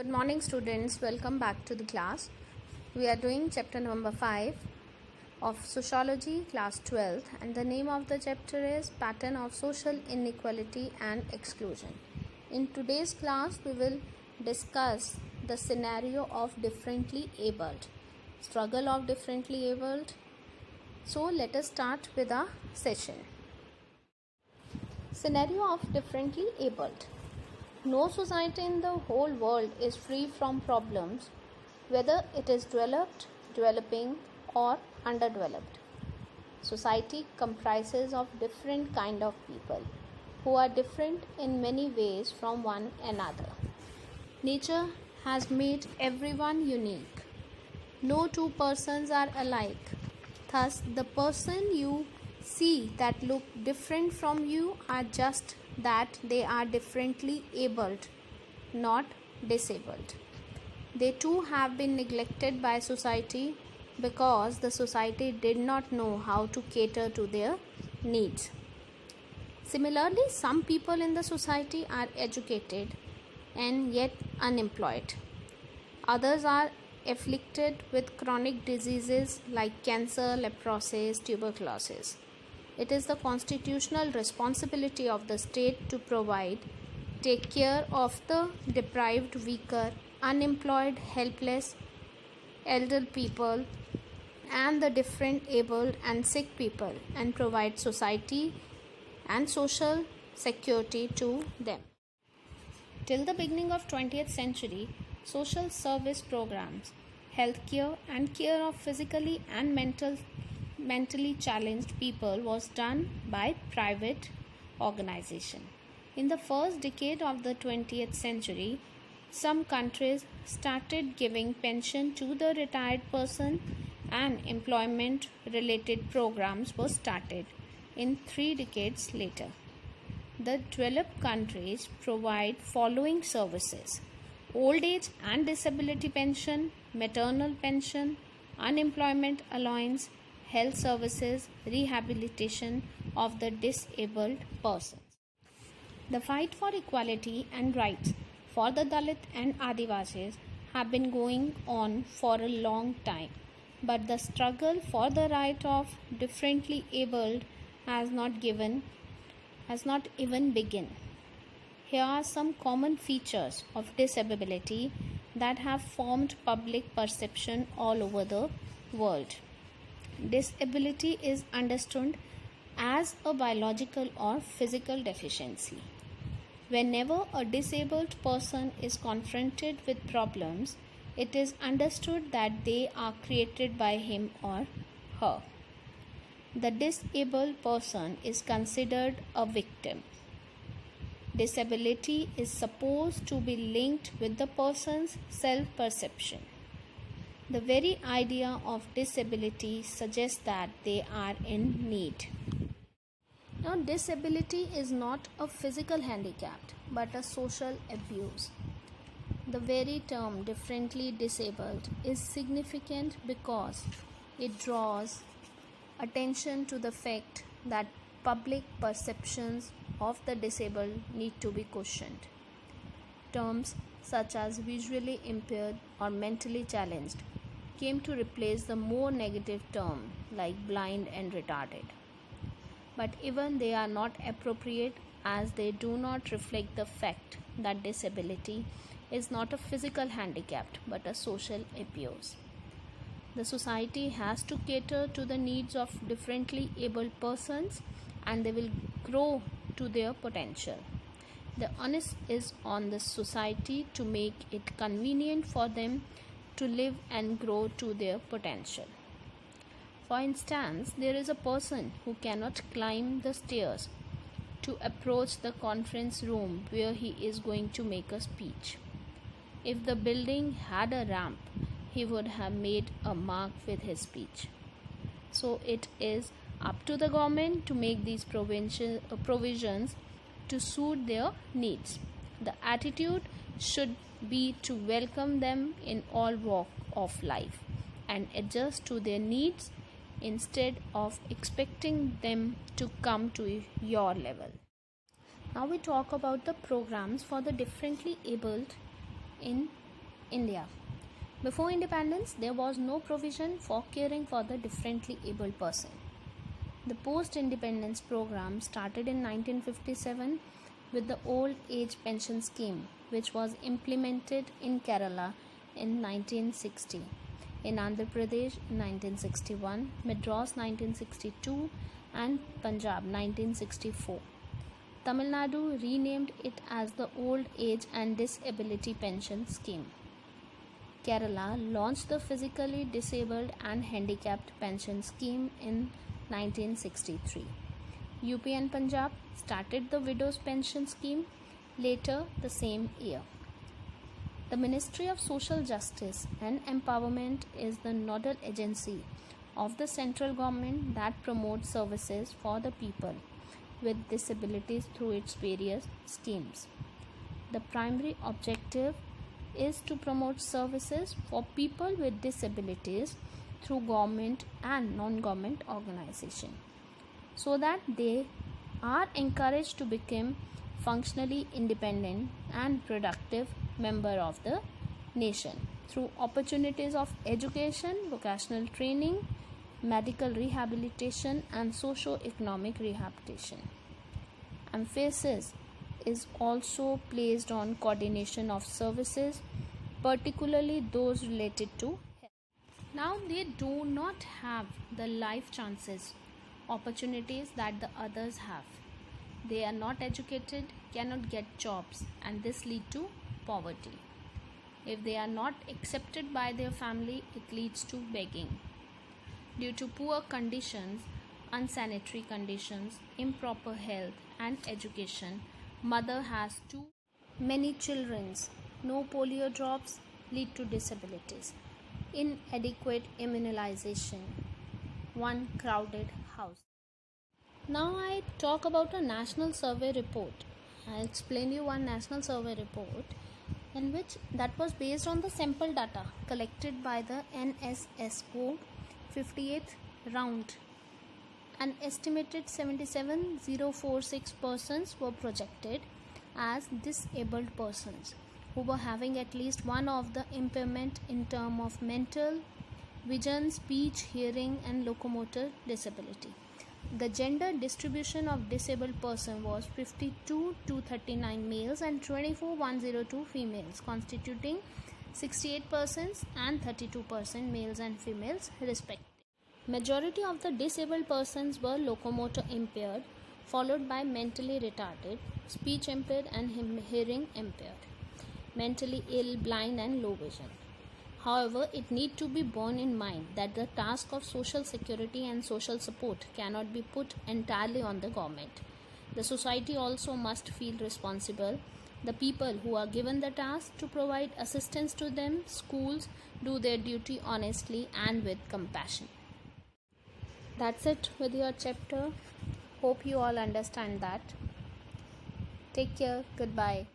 Good morning students, welcome back to the class. We are doing chapter number 5 of Sociology, class 12, and the name of the chapter is Pattern of Social Inequality and Exclusion. In today's class, we will discuss the scenario of differently abled, struggle of differently abled. So let us start with our session. Scenario of differently abled. No society in the whole world is free from problems, whether it is developed, developing, or underdeveloped. Society comprises of different kind of people who are different in many ways from one another. Nature has made everyone unique. No two persons are alike. Thus, the person you see that look different from you are just that they are differently abled, not disabled. They too have been neglected by society because the society did not know how to cater to their needs. Similarly, some people in the society are educated and yet unemployed. Others are afflicted with chronic diseases like cancer, leprosy, tuberculosis. It is the constitutional responsibility of the state to provide, take care of the deprived, weaker, unemployed, helpless, elder people, and the different abled and sick people, and provide society and social security to them. Till the beginning of 20th century, social service programs, healthcare and care of physically and mentally challenged people was done by private organization. In the first decade of the 20th century, some countries started giving pension to the retired person and employment related programs were started in 3 decades later. The developed countries provide following services: old age and disability pension, maternal pension, unemployment allowance, health services, rehabilitation of the disabled persons. The fight for equality and rights for the Dalit and Adivasis have been going on for a long time, but the struggle for the right of differently abled has not even begun. Here are some common features of disability that have formed public perception all over the world. Disability is understood as a biological or physical deficiency. Whenever a disabled person is confronted with problems, it is understood that they are created by him or her. The disabled person is considered a victim. Disability is supposed to be linked with the person's self-perception. The very idea of disability suggests that they are in need. Now, disability is not a physical handicap but a social abuse. The very term differently disabled is significant because it draws attention to the fact that public perceptions of the disabled need to be questioned. Terms such as visually impaired or mentally challenged came to replace the more negative term like blind and retarded. But even they are not appropriate as they do not reflect the fact that disability is not a physical handicap but a social abuse. The society has to cater to the needs of differently abled persons and they will grow to their potential. The onus is on the society to make it convenient for them to live and grow to their potential. For instance, there is a person who cannot climb the stairs to approach the conference room where he is going to make a speech. If the building had a ramp, he would have made a mark with his speech. So it is up to the government to make these provisions to suit their needs. The attitude should be to welcome them in all walks of life and adjust to their needs instead of expecting them to come to your level. Now we talk about the programs for the differently abled in India. Before independence, there was no provision for caring for the differently abled person. The post-independence program started in 1957 with the old age pension scheme, which was implemented in Kerala in 1960, in Andhra Pradesh in 1961, Madras 1962, and Punjab 1964. Tamil Nadu renamed it as the Old Age and Disability Pension Scheme. Kerala launched the Physically Disabled and Handicapped Pension Scheme in 1963. UP and Punjab started the Widows Pension Scheme later the same year. The Ministry of Social Justice and Empowerment is the nodal agency of the central government that promotes services for the people with disabilities through its various schemes. The primary objective is to promote services for people with disabilities through government and non-government organizations so that they are encouraged to become functionally independent and productive member of the nation through opportunities of education, vocational training, medical rehabilitation and socio-economic rehabilitation. Emphasis is also placed on coordination of services, particularly those related to health. Now they do not have the life chances, opportunities that the others have. They are not educated, cannot get jobs, and this leads to poverty. If they are not accepted by their family, it leads to begging. Due to poor conditions, unsanitary conditions, improper health and education, mother has too many children. No polio drops lead to disabilities. Inadequate immunization. One crowded house. Now I talk about a national survey report. I'll explain you one national survey report in which that was based on the sample data collected by the NSSO 58th round. An estimated 77,046 persons were projected as disabled persons who were having at least one of the impairment in term of mental, vision, speech, hearing and locomotor disability. The gender distribution of disabled person was 52,239 males and 24,102 females, constituting 68% and 32% males and females respectively. Majority of the disabled persons were locomotor impaired, followed by mentally retarded, speech impaired and hearing impaired, mentally ill, blind and low vision. However, it need to be borne in mind that the task of social security and social support cannot be put entirely on the government. The society also must feel responsible. The people who are given the task to provide assistance to them, schools, do their duty honestly and with compassion. That's it with your chapter. Hope you all understand that. Take care. Goodbye.